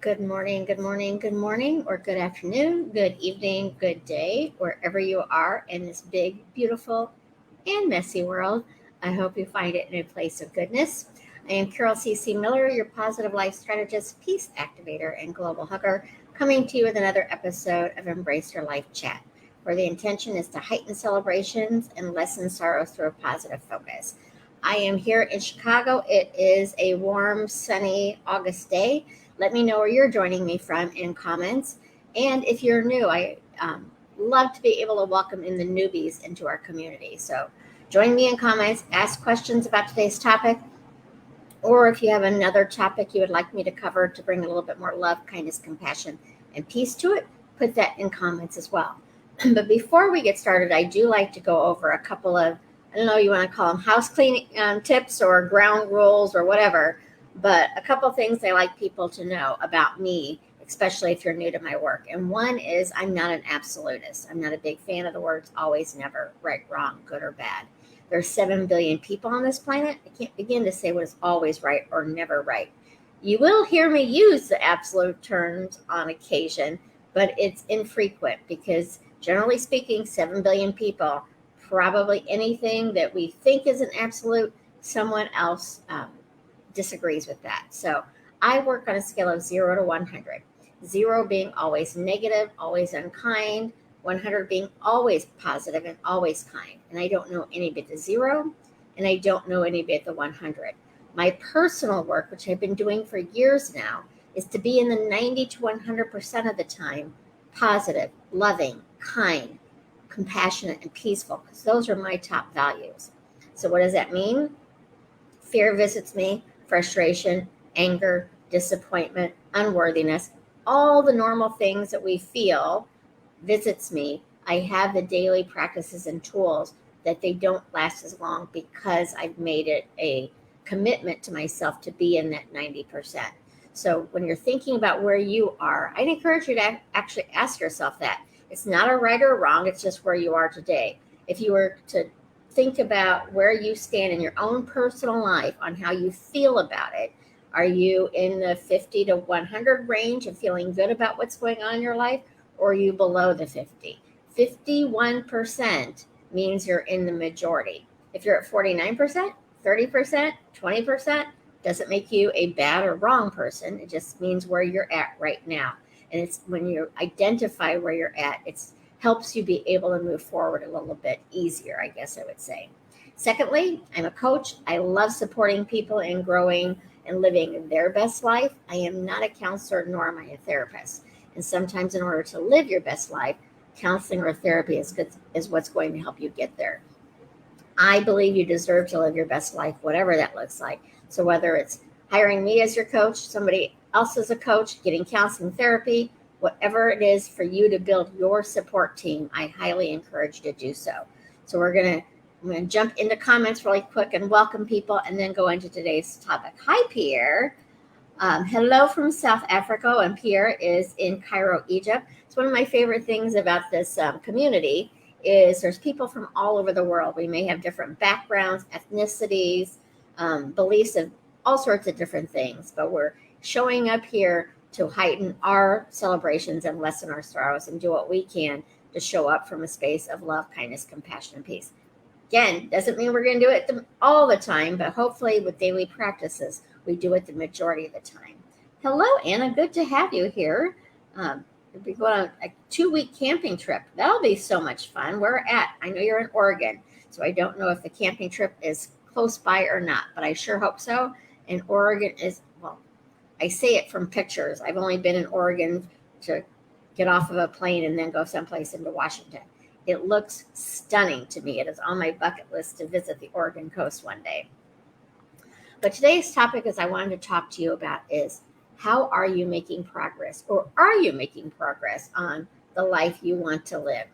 Good morning, good morning, good morning, or good afternoon, good evening, good day, wherever you are in this big, beautiful, and messy world. I hope you find it in a place of goodness. I am Carol C.C. Miller, your positive life strategist, peace activator, and global hugger, coming to you with another episode of Embrace Your Life Chat, where the intention is to heighten celebrations and lessen sorrows through a positive focus. I am here in Chicago. It is a warm, sunny August day. Let me know where you're joining me from in comments. And if you're new, I love to be able to welcome in the newbies into our community. So join me in comments, ask questions about today's topic, or if you have another topic you would like me to cover to bring a little bit more love, kindness, compassion, and peace to it, put that in comments as well. But before we get started, I do like to go over a couple of, I don't know, you want to call them house cleaning tips or ground rules or whatever, but a couple things I like people to know about me, especially if you're new to my work. And one is I'm not an absolutist. I'm not a big fan of the words always, never, right, wrong, good or bad. There's 7 billion people on this planet. I can't begin to say what is always right or never right. You will hear me use the absolute terms on occasion, but it's infrequent because, generally speaking, 7 billion people, probably anything that we think is an absolute, someone else disagrees with that. So I work on a scale of 0 to 100. 0 being always negative, always unkind, 100 being always positive and always kind. And I don't know any bit the 0, and I don't know any bit the 100. My personal work, which I've been doing for years now, is to be in the 90 to 100% of the time positive, loving, kind, compassionate, and peaceful, because those are my top values. So what does that mean? Fear visits me, frustration, anger, disappointment, unworthiness, all the normal things that we feel visits me. I have the daily practices and tools that they don't last as long because I've made it a commitment to myself to be in that 90%. So when you're thinking about where you are, I'd encourage you to actually ask yourself that. It's not a right or wrong, it's just where you are today. If you were to think about where you stand in your own personal life on how you feel about it, are you in the 50 to 100 range of feeling good about what's going on in your life? Or are you below the 50? 51% means you're in the majority. If you're at 49%, 30%, 20%, doesn't make you a bad or wrong person. It just means where you're at right now. And it's when you identify where you're at, it helps you be able to move forward a little bit easier, I guess I would say. Secondly, I'm a coach. I love supporting people in growing and living their best life. I am not a counselor, nor am I a therapist. And sometimes, in order to live your best life, counseling or therapy is what's going to help you get there. I believe you deserve to live your best life, whatever that looks like. So, whether it's hiring me as your coach, somebody else as a coach, getting counseling therapy, whatever it is for you to build your support team, I highly encourage you to do so. So, I'm going to jump into comments really quick and welcome people and then go into today's topic. Hi, Pierre. Hello from South Africa, and Pierre is in Cairo, Egypt. It's one of my favorite things about this community is there's people from all over the world. We may have different backgrounds, ethnicities, beliefs of all sorts of different things, but we're showing up here to heighten our celebrations and lessen our sorrows and do what we can to show up from a space of love, kindness, compassion, and peace. Again, doesn't mean we're going to do it all the time, but hopefully with daily practices, we do it the majority of the time. Hello, Anna. Good to have you here. We'll be going on a 2-week camping trip. That'll be so much fun. Where at? I know you're in Oregon, so I don't know if the camping trip is close by or not, but I sure hope so. And Oregon is, well, I say it from pictures. I've only been in Oregon to get off of a plane and then go someplace into Washington. It looks stunning to me. It is on my bucket list to visit the Oregon coast one day. But today's topic, as I wanted to talk to you about, is how are you making progress, or are you making progress on the life you want to live?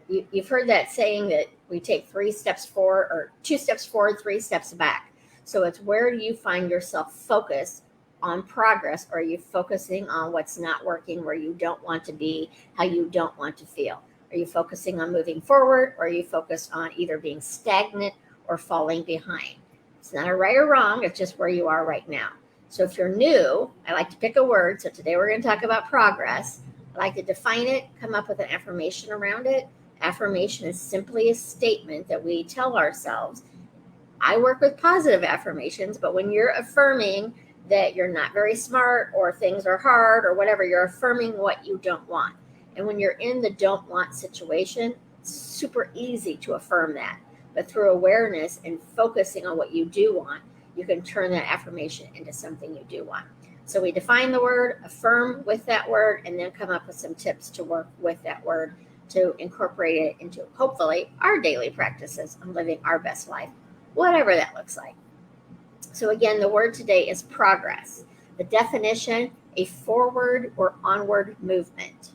You've heard that saying that we take 3 steps forward, or 2 steps forward, 3 steps back. So it's where do you find yourself focused on progress, or are you focusing on what's not working, where you don't want to be, how you don't want to feel? Are you focusing on moving forward, or are you focused on either being stagnant or falling behind? It's not a right or wrong. It's just where you are right now. So if you're new, I like to pick a word. So today we're going to talk about progress. I like to define it, come up with an affirmation around it. Affirmation is simply a statement that we tell ourselves. I work with positive affirmations, but when you're affirming that you're not very smart or things are hard or whatever, you're affirming what you don't want. And when you're in the don't want situation, it's super easy to affirm that. But through awareness and focusing on what you do want, you can turn that affirmation into something you do want. So we define the word, affirm with that word, and then come up with some tips to work with that word to incorporate it into, hopefully, our daily practices of living our best life, whatever that looks like. So again, the word today is progress. The definition, a forward or onward movement.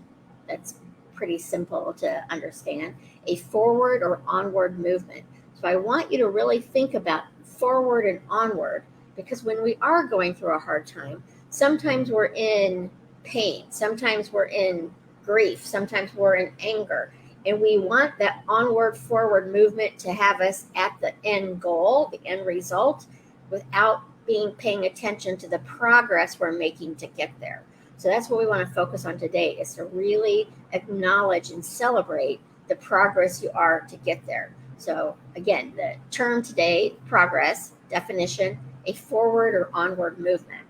That's pretty simple to understand. A forward or onward movement. So I want you to really think about forward and onward, because when we are going through a hard time, sometimes we're in pain, sometimes we're in grief, sometimes we're in anger, and we want that onward forward movement to have us at the end goal, the end result, without paying attention to the progress we're making to get there. So that's what we want to focus on today, is to really acknowledge and celebrate the progress you are to get there. So again, the term today, progress, definition, a forward or onward movement.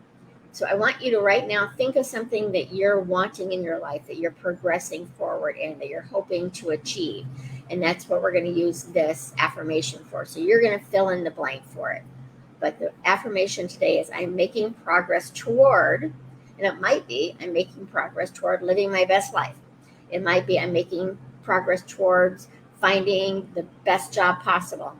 So I want you to right now think of something that you're wanting in your life, that you're progressing forward in, that you're hoping to achieve. And that's what we're going to use this affirmation for. So you're going to fill in the blank for it. But the affirmation today is I'm making progress toward, and it might be I'm making progress toward living my best life. It might be I'm making progress towards finding the best job possible.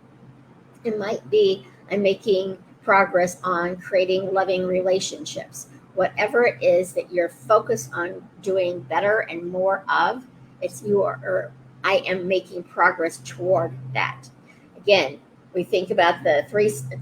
It might be I'm making progress on creating loving relationships. Whatever it is that you're focused on doing better and more of, I am making progress toward that. Again, we think about the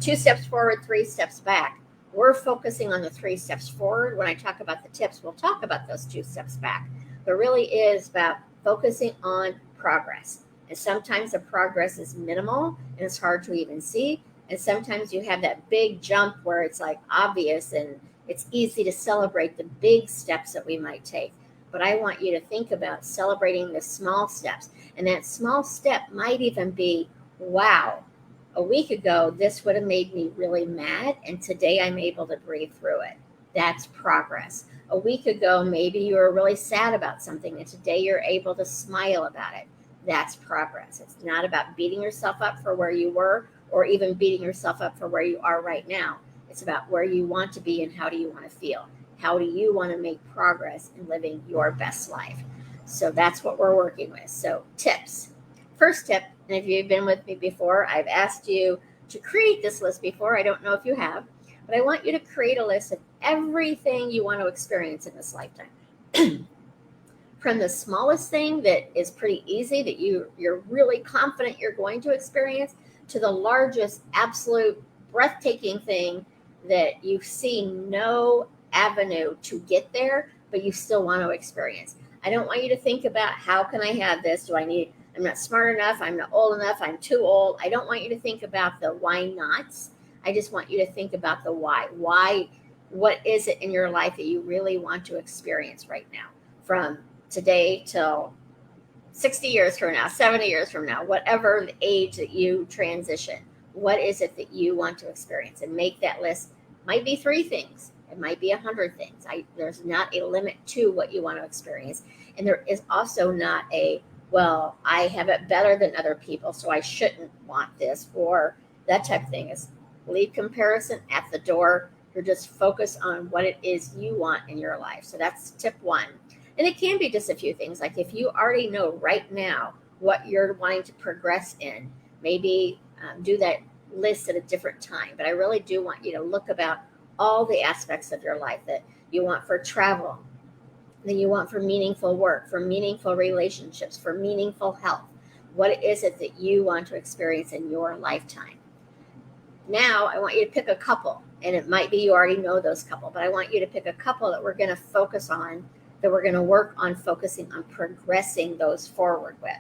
2 steps forward, 3 steps back. We're focusing on the 3 steps forward. When I talk about the tips, we'll talk about those 2 steps back. But really is about focusing on progress. And sometimes the progress is minimal and it's hard to even see. And sometimes you have that big jump where it's like obvious and it's easy to celebrate the big steps that we might take. But I want you to think about celebrating the small steps. And that small step might even be, wow, a week ago, this would have made me really mad. And today I'm able to breathe through it. That's progress. A week ago, maybe you were really sad about something. And today you're able to smile about it. That's progress. It's not about beating yourself up for where you were or even beating yourself up for where you are right now. It's about where you want to be and how do you want to feel. How do you want to make progress in living your best life? So that's what we're working with. So tips. First tip, and if you've been with me before, I've asked you to create this list before. I don't know if you have, but I want you to create a list of everything you want to experience in this lifetime. From the smallest thing that is pretty easy, that you're really confident you're going to experience, to the largest, absolute, breathtaking thing that you see no avenue to get there, but you still want to experience. I don't want you to think about how can I have this? I'm not smart enough, I'm not old enough, I'm too old. I don't want you to think about the why nots. I just want you to think about the why. Why, what is it in your life that you really want to experience right now? From today till 60 years from now, 70 years from now, whatever the age that you transition, what is it that you want to experience? And make that list. Might be 3 things. It might be 100 things. There's not a limit to what you want to experience. And there is also not well, I have it better than other people, so I shouldn't want this, or that type of thing. Is leave comparison at the door. You're just focused on what it is you want in your life. So that's tip 1. And it can be just a few things. Like if you already know right now what you're wanting to progress in, maybe do that list at a different time. But I really do want you to look about all the aspects of your life that you want for travel, that you want for meaningful work, for meaningful relationships, for meaningful health. What is it that you want to experience in your lifetime? Now, I want you to pick a couple, and it might be you already know those couple, but I want you to pick a couple that we're going to focus on, that we're going to work on focusing on progressing those forward with.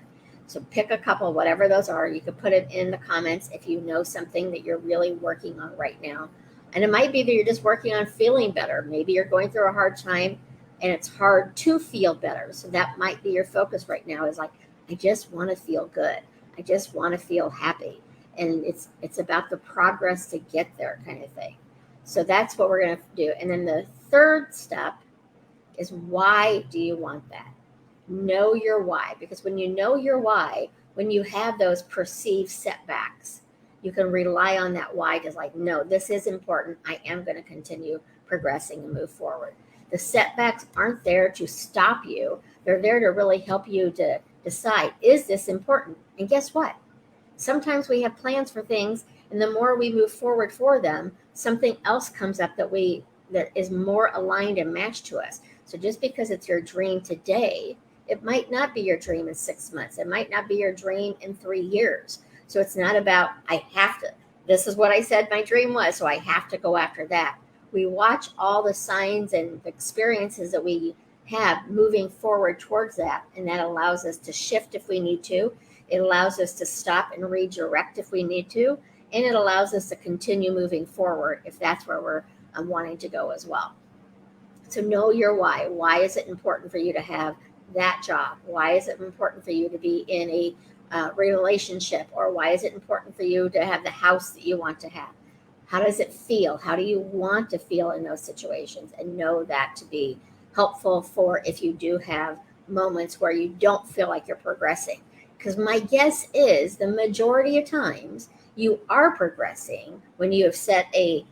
So pick a couple, whatever those are. You can put it in the comments if you know something that you're really working on right now. And it might be that you're just working on feeling better. Maybe you're going through a hard time and it's hard to feel better. So that might be your focus right now, is like, I just want to feel good. I just want to feel happy. And it's about the progress to get there, kind of thing. So that's what we're going to do. And then the third step is, why do you want that? Know your why, because when you know your why, when you have those perceived setbacks, you can rely on that why to, like, no, this is important. I am going to continue progressing and move forward. The setbacks aren't there to stop you. They're there to really help you to decide, is this important? And guess what? Sometimes we have plans for things, and the more we move forward for them, something else comes up that is more aligned and matched to us. So just because it's your dream today, it might not be your dream in 6 months. It might not be your dream in 3 years. So it's not about, I have to, this is what I said my dream was, so I have to go after that. We watch all the signs and the experiences that we have moving forward towards that, and that allows us to shift if we need to. It allows us to stop and redirect if we need to, and it allows us to continue moving forward if that's where we're wanting to go as well. So know your why. Why is it important for you to have that job? Why is it important for you to be in a relationship? Or why is it important for you to have the house that you want to have? How does it feel? How do you want to feel in those situations? And know that to be helpful for if you do have moments where you don't feel like you're progressing. Because my guess is the majority of times you are progressing when you have set a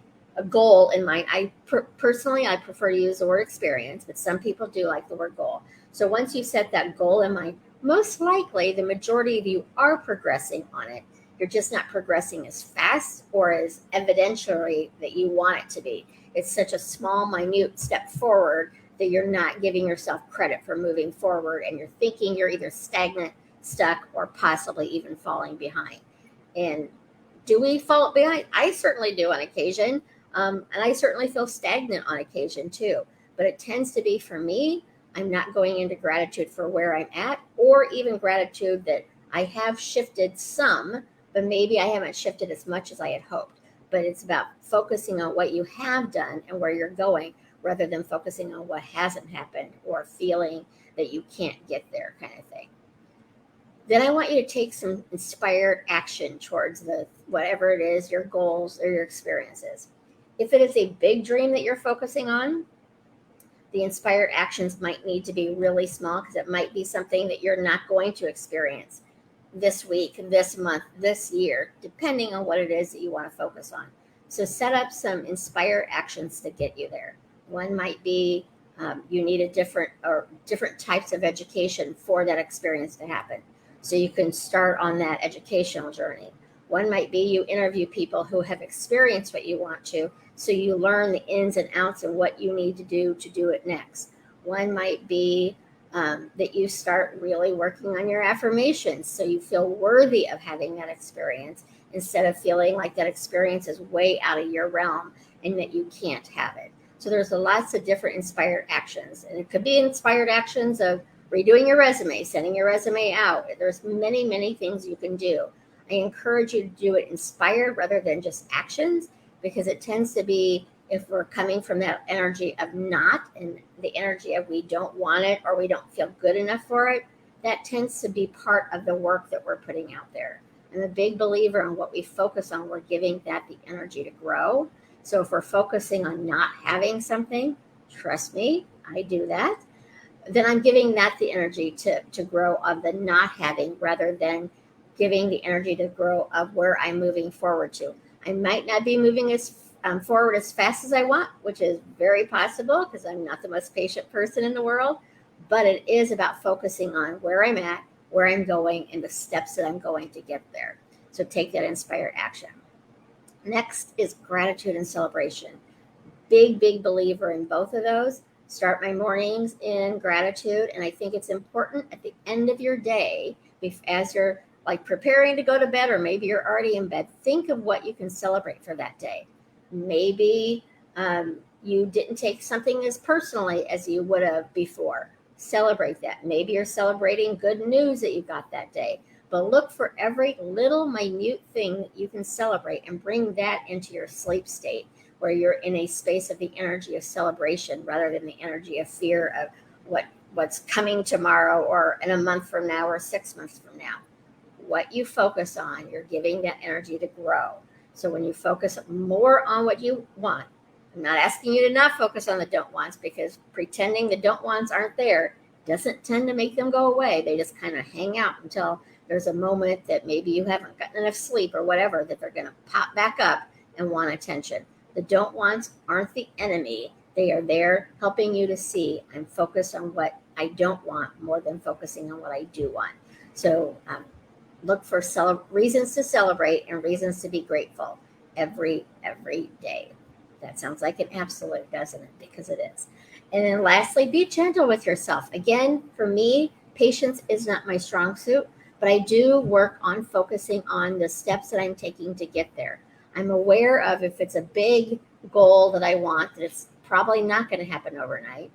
goal in mind. Personally, I prefer to use the word experience, but some people do like the word goal. So once you set that goal in mind, most likely the majority of you are progressing on it. You're just not progressing as fast or as evidentially that you want it to be. It's such a small, minute step forward that you're not giving yourself credit for moving forward, and you're thinking you're either stagnant, stuck, or possibly even falling behind. And do we fall behind? I certainly do on occasion. And I certainly feel stagnant on occasion too. But it tends to be, for me, I'm not going into gratitude for where I'm at, or even gratitude that I have shifted some, but maybe I haven't shifted as much as I had hoped. But it's about focusing on what you have done and where you're going, rather than focusing on what hasn't happened or feeling that you can't get there, kind of thing. Then I want you to take some inspired action towards whatever it is, your goals or your experiences. If it is a big dream that you're focusing on, the inspired actions might need to be really small, because it might be something that you're not going to experience this week, this month, this year, depending on what it is that you want to focus on. So set up some inspired actions to get you there. One might be you need a different types of education for that experience to happen. So you can start on that educational journey. One might be you interview people who have experienced what you want to, so you learn the ins and outs of what you need to do it next. One might be that you start really working on your affirmations, so you feel worthy of having that experience, instead of feeling like that experience is way out of your realm and that you can't have it. So there's lots of different inspired actions, and it could be inspired actions of redoing your resume, sending your resume out. There's many, many things you can do. I encourage you to do it inspired rather than just actions, because it tends to be, if we're coming from that energy of not, and the energy of we don't want it or we don't feel good enough for it, that tends to be part of the work that we're putting out there. I'm a big believer in what we focus on, we're giving that the energy to grow. So if we're focusing on not having something, trust me, I do that, then I'm giving that the energy to grow of the not having, rather than giving the energy to grow of where I'm moving forward to. I might not be moving as forward as fast as I want, which is very possible because I'm not the most patient person in the world, but it is about focusing on where I'm at, where I'm going, and the steps that I'm going to get there. So take that inspired action. Next is gratitude and celebration. Big, big believer in both of those. Start my mornings in gratitude, and I think it's important at the end of your day, as you're like preparing to go to bed, or maybe you're already in bed, think of what you can celebrate for that day. Maybe you didn't take something as personally as you would have before. Celebrate that. Maybe you're celebrating good news that you got that day. but look for every little minute thing that you can celebrate and bring that into your sleep state, where you're in a space of the energy of celebration rather than the energy of fear of what's coming tomorrow or in a month from now or 6 months from now. What you focus on, you're giving that energy to grow. So when you focus more on what you want, I'm not asking you to not focus on the don't wants, because pretending the don't wants aren't there doesn't tend to make them go away. They just kind of hang out until there's a moment that maybe you haven't gotten enough sleep or whatever, that they're going to pop back up and want attention. The don't wants aren't the enemy. They are there helping you to see, I'm focused on what I don't want more than focusing on what I do want. So look for reasons to celebrate and reasons to be grateful every day. That sounds like an absolute, doesn't it? Because it is. And then lastly, be gentle with yourself. Again, for me, patience is not my strong suit, but I do work on focusing on the steps that I'm taking to get there. I'm aware of, if it's a big goal that I want, that it's probably not going to happen overnight.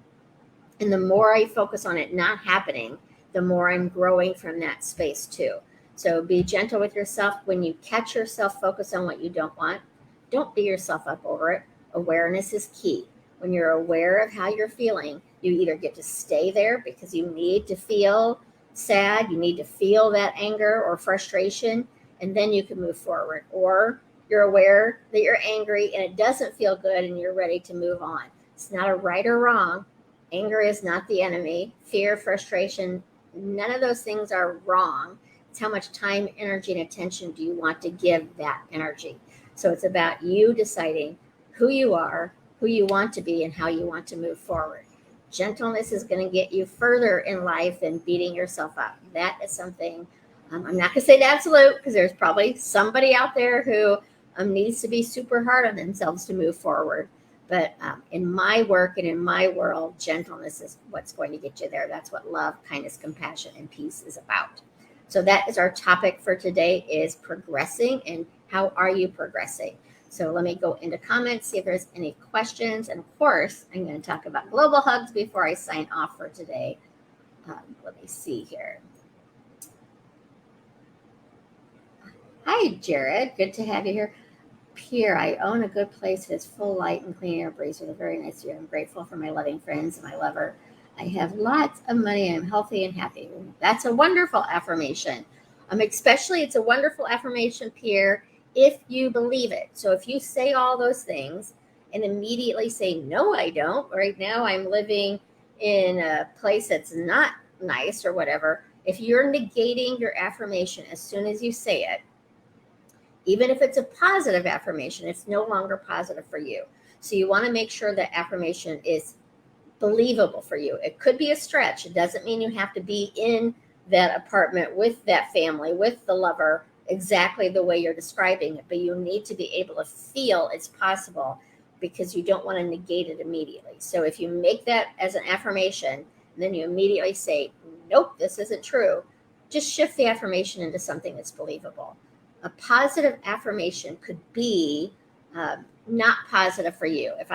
And the more I focus on it not happening, the more I'm growing from that space too. So be gentle with yourself. When you catch yourself focused on what you don't want, don't beat yourself up over it. Awareness is key. When you're aware of how you're feeling, you either get to stay there because you need to feel sad, you need to feel that anger or frustration, and then you can move forward. Or you're aware that you're angry and it doesn't feel good and you're ready to move on. It's not a right or wrong. Anger is not the enemy. Fear, frustration, none of those things are wrong. It's how much time, energy, and attention do you want to give that energy. So it's about you deciding who you are, who you want to be, and how you want to move forward. Gentleness is going to get you further in life than beating yourself up. That is something, I'm not going to say the absolute, because there's probably somebody out there who needs to be super hard on themselves to move forward. But in my work and in my world, gentleness is what's going to get you there. That's what love, kindness, compassion, and peace is about. So that is our topic for today, is progressing, and how are you progressing? So let me go into comments, see if there's any questions. And of course, I'm going to talk about global hugs before I sign off for today. Let me see here. Hi, Jared. Good to have you here. Pierre, I own a good place that is full light and clean air breeze with a very nice view. I'm grateful for my loving friends and my lover. I have lots of money and I'm healthy and happy. That's a wonderful affirmation. Especially, it's a wonderful affirmation, Pierre, if you believe it. So if you say all those things and immediately say, no, I don't. Right now I'm living in a place that's not nice or whatever. If you're negating your affirmation as soon as you say it, even if it's a positive affirmation, it's no longer positive for you. So you want to make sure that affirmation is believable for you. It could be a stretch. It doesn't mean you have to be in that apartment with that family, with the lover, exactly the way you're describing it. But you need to be able to feel it's possible, because you don't want to negate it immediately. So if you make that as an affirmation, and then you immediately say, nope, this isn't true, just shift the affirmation into something that's believable. A positive affirmation could be not positive for you. If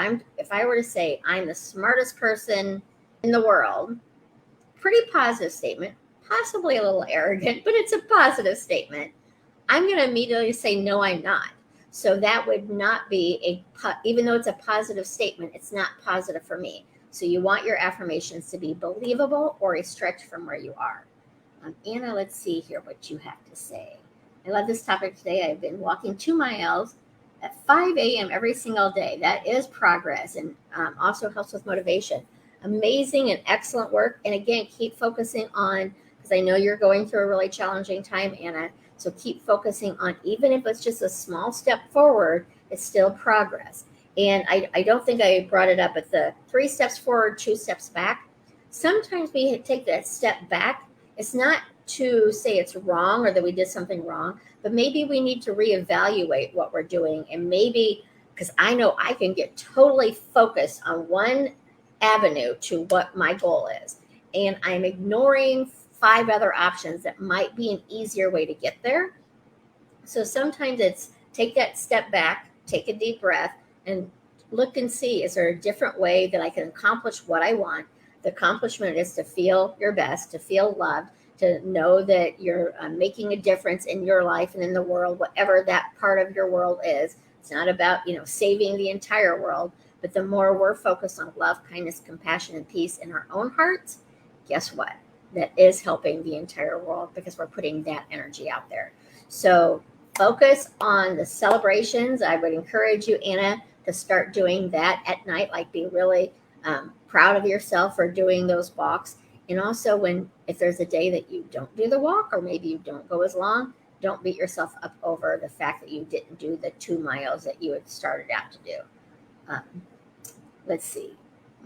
I were to say I'm the smartest person in the world, pretty positive statement, possibly a little arrogant, but it's a positive statement. I'm going to immediately say, no, I'm not. So that would not be even though it's a positive statement, it's not positive for me. So you want your affirmations to be believable or a stretch from where you are. Anna, let's see here what you have to say. I love this topic today. I've been walking 2 miles at 5 a.m. every single day. That is progress, and also helps with motivation. Amazing and excellent work. And again, keep focusing on, because I know you're going through a really challenging time, Anna. So keep focusing on, even if it's just a small step forward, it's still progress. And I don't think I brought it up, but the 3 steps forward, 2 steps back. Sometimes we take that step back. It's not to say it's wrong or that we did something wrong, but maybe we need to reevaluate what we're doing. And maybe, because I know I can get totally focused on one avenue to what my goal is, and I'm ignoring 5 other options that might be an easier way to get there. So sometimes it's take that step back, take a deep breath, and look and see, is there a different way that I can accomplish what I want? The accomplishment is to feel your best, to feel loved, to know that you're making a difference in your life and in the world, whatever that part of your world is. It's not about, saving the entire world, but the more we're focused on love, kindness, compassion, and peace in our own hearts, guess what? That is helping the entire world because we're putting that energy out there. So focus on the celebrations. I would encourage you, Anna, to start doing that at night, like be really proud of yourself for doing those walks. And also, if there's a day that you don't do the walk, or maybe you don't go as long, don't beat yourself up over the fact that you didn't do the 2 miles that you had started out to do. Um, let's see.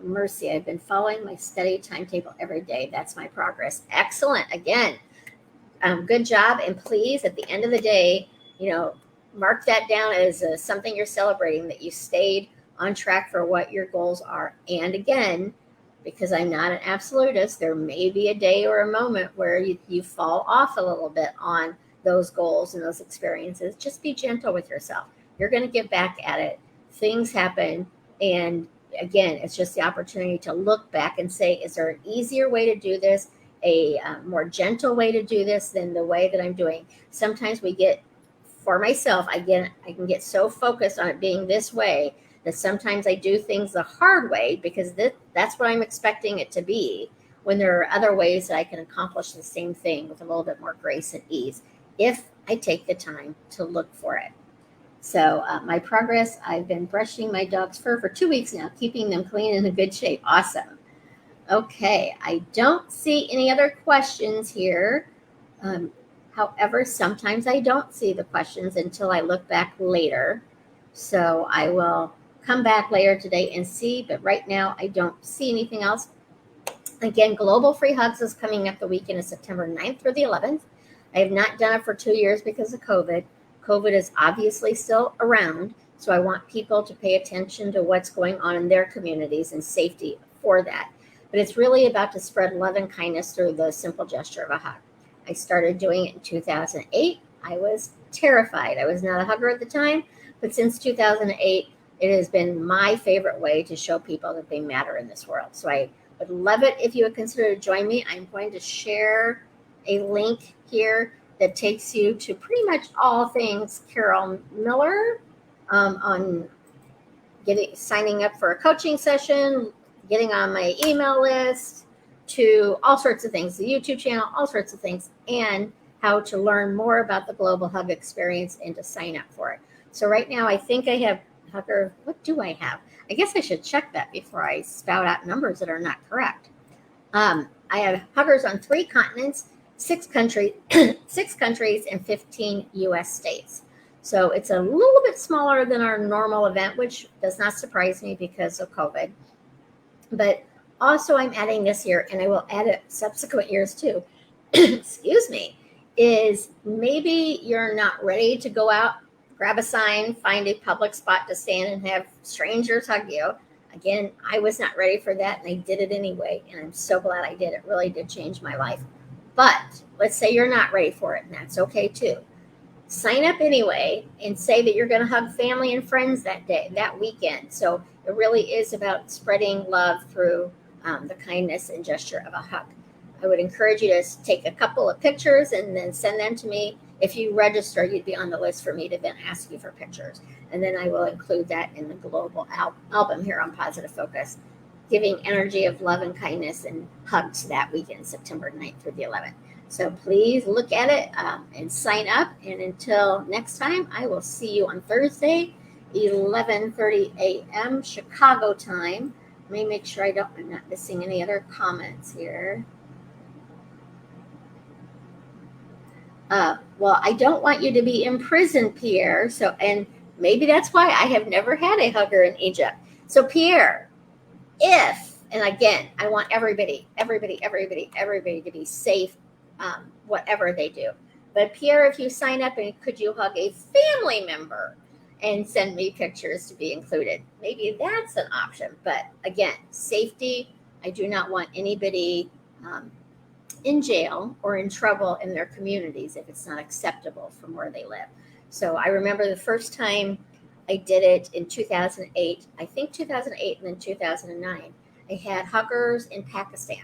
Mercy, I've been following my study timetable every day. That's my progress. Excellent. Again, good job. And please, at the end of the day, mark that down as something you're celebrating, that you stayed on track for what your goals are. And again, because I'm not an absolutist, there may be a day or a moment where you fall off a little bit on those goals and those experiences. Just be gentle with yourself. You're going to get back at it. Things happen. And again, it's just the opportunity to look back and say, is there an easier way to do this? A more gentle way to do this than the way that I'm doing? Sometimes for myself, I can get so focused on it being this way that sometimes I do things the hard way because that's what I'm expecting it to be, when there are other ways that I can accomplish the same thing with a little bit more grace and ease if I take the time to look for it. So my progress, I've been brushing my dog's fur for 2 weeks now, keeping them clean and in good shape. Awesome. Okay, I don't see any other questions here. However, sometimes I don't see the questions until I look back later. So I will come back later today and see, but right now I don't see anything else. Again, Global Free Hugs is coming up the weekend of September 9th through the 11th. I have not done it for 2 years because of COVID. COVID is obviously still around, so I want people to pay attention to what's going on in their communities and safety for that. But it's really about to spread love and kindness through the simple gesture of a hug. I started doing it in 2008. I was terrified. I was not a hugger at the time, but since 2008, it has been my favorite way to show people that they matter in this world. So I would love it if you would consider to join me. I'm going to share a link here that takes you to pretty much all things Carol Miller, on signing up for a coaching session, getting on my email list, to all sorts of things, the YouTube channel, all sorts of things, and how to learn more about the Global Hug experience and to sign up for it. So right now, I think I have Hugger. What do I have? I guess I should check that before I spout out numbers that are not correct. I have Huggers on 3 continents, 6 countries, 6 countries, and 15 U.S. states. So it's a little bit smaller than our normal event, which does not surprise me because of COVID. But also I'm adding this year, and I will add it subsequent years too, excuse me, is maybe you're not ready to go out, grab a sign, find a public spot to stand and have strangers hug you. Again, I was not ready for that, and I did it anyway, and I'm so glad I did. It really did change my life. But let's say you're not ready for it, and that's okay too. Sign up anyway and say that you're going to hug family and friends that day, that weekend. So it really is about spreading love through the kindness and gesture of a hug. I would encourage you to take a couple of pictures and then send them to me. If you register, you'd be on the list for me to then ask you for pictures. And then I will include that in the global album here on Positive Focus, giving energy of love and kindness and hugs that weekend, September 9th through the 11th. So please look at it and sign up. And until next time, I will see you on Thursday, 11:30 a.m. Chicago time. Let me make sure I'm not missing any other comments here. Well, I don't want you to be in prison, Pierre. So, and maybe that's why I have never had a hugger in Egypt. So, Pierre, and again, I want everybody to be safe, whatever they do. But Pierre, if you sign up, and could you hug a family member and send me pictures to be included? Maybe that's an option. But again, safety. I do not want anybody in jail or in trouble in their communities if it's not acceptable from where they live. So I remember the first time I did it in 2008, I think 2008 and then 2009. I had huggers in Pakistan.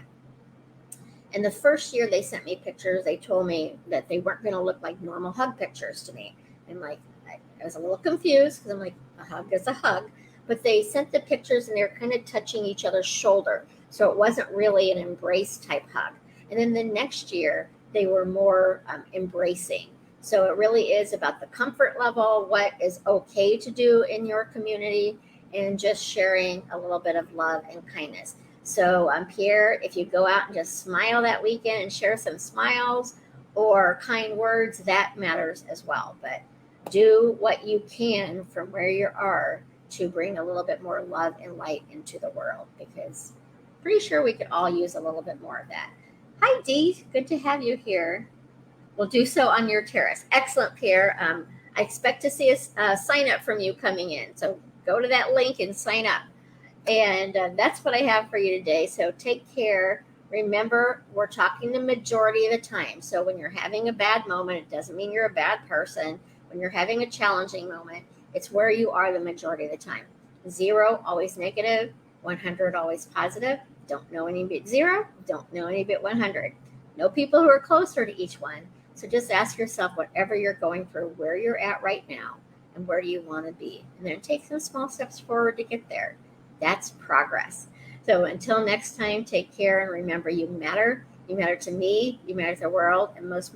And the first year they sent me pictures, they told me that they weren't going to look like normal hug pictures to me. And like, I was a little confused because I'm like, a hug is a hug. But they sent the pictures and they were kind of touching each other's shoulder. So it wasn't really an embrace type hug. And then the next year, they were more embracing. So it really is about the comfort level, what is okay to do in your community, and just sharing a little bit of love and kindness. So, Pierre, if you go out and just smile that weekend and share some smiles or kind words, that matters as well. But do what you can from where you are to bring a little bit more love and light into the world, because pretty sure we could all use a little bit more of that. Hi, Dee. Good to have you here. We'll do so on your terrace. Excellent, Pierre. I expect to see a sign up from you coming in. So go to that link and sign up. And that's what I have for you today. So take care. Remember, we're talking the majority of the time. So when you're having a bad moment, it doesn't mean you're a bad person. When you're having a challenging moment, it's where you are the majority of the time. 0, always negative. 100, always positive. Don't know any bit 0. Don't know any bit 100. Know people who are closer to each one. So just ask yourself, whatever you're going through, where you're at right now and where do you want to be? And then take some small steps forward to get there. That's progress. So until next time, take care and remember, you matter. You matter to me, you matter to the world, and most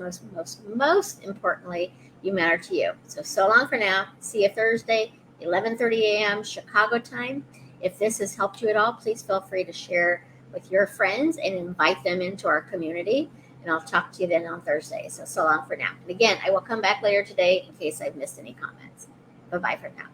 importantly, you matter to you. So long for now. See you Thursday, 11:30 a.m. Chicago time. If this has helped you at all, please feel free to share with your friends and invite them into our community. And I'll talk to you then on Thursday. So long for now. And again, I will come back later today in case I've missed any comments. Bye-bye for now.